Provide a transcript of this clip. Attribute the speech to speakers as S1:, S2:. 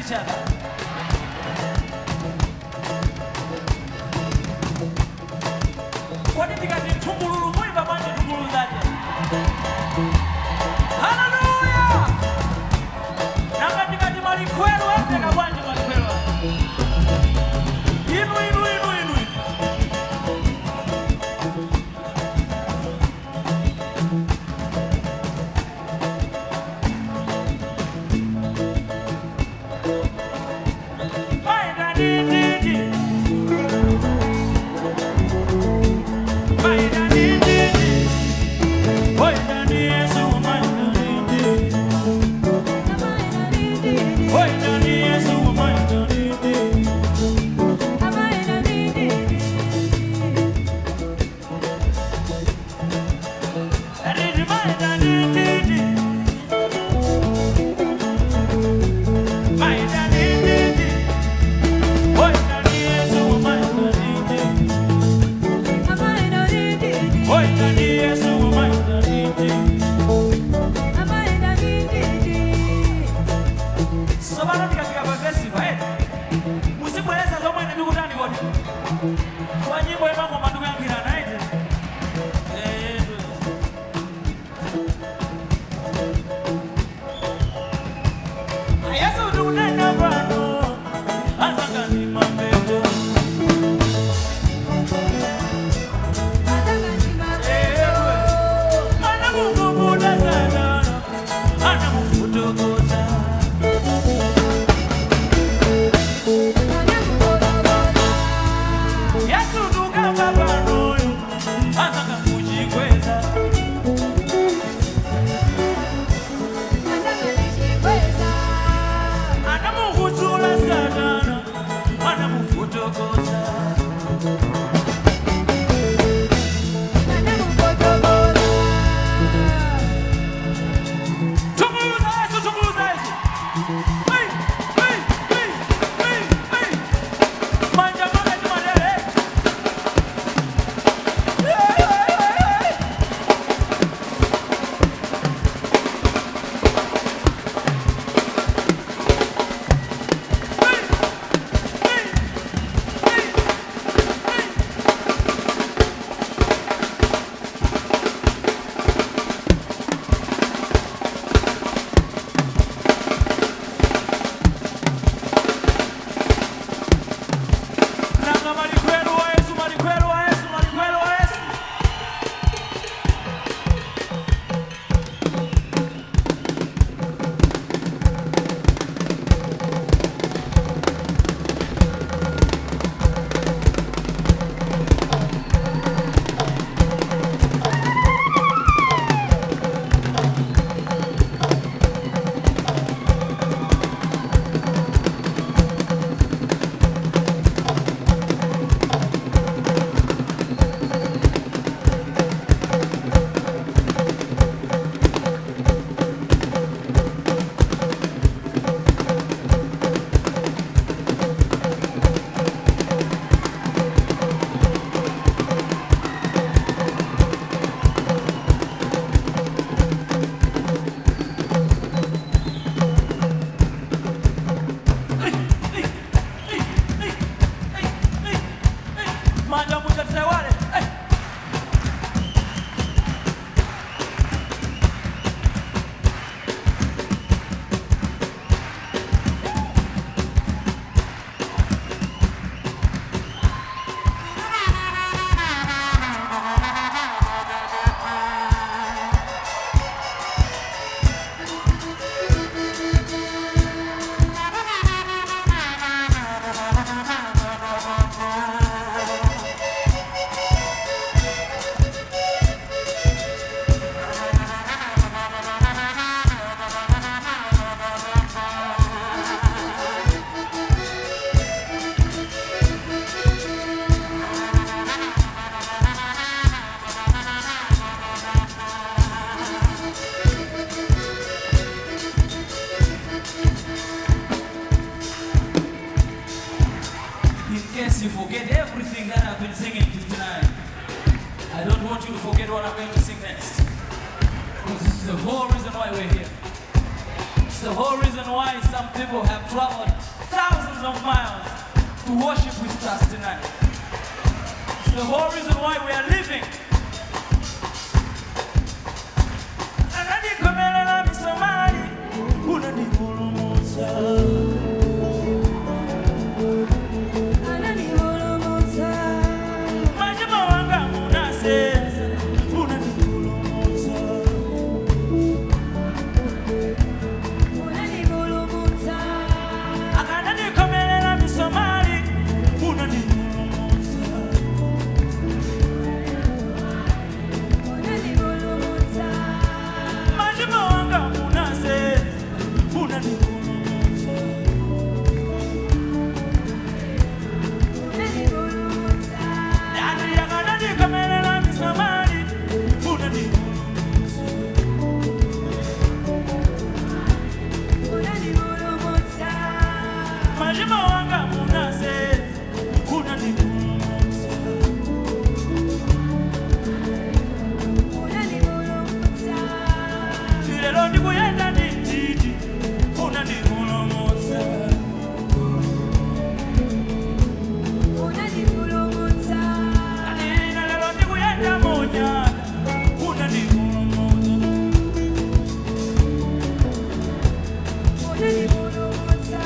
S1: each other. What did you get in Tumuru? What about Tumuru that day? Hallelujah! Now, I got the money quero and I want the money quero.
S2: you forget everything that I've been singing tonight. I don't want you to forget what I'm going to sing next. This is the whole reason why we're here. the whole reason why some people have traveled thousands of miles to worship with us tonight. It's the whole reason why we are living.
S1: Ananikomelela misomali, unanipulumutsa.
S3: Ananipulumutsa.
S1: Majima wanga munaseza, unanipulumutsa.
S3: Unanipulumutsa.
S1: Akananikomelela misomali, unanipulumutsa.
S3: Unanipulumutsa.
S1: Majima wanga munaseza, unanipulumutsa.
S3: Unanipulumutsa.
S1: Yani akananikomelela misomali, unanipulumutsa.
S3: Unanipulumutsa.
S1: Majima wanga munaseza, unanipulumutsa.
S3: Unanipulumutsa.
S1: Lero ndikuyenda ndititi, unandipulumutsa.
S3: Unanipulumutsa.
S1: Ina lero ndikuyenda monyaka, unandipulumutsa.
S3: Unanipulumutsa. Unanipulumutsa.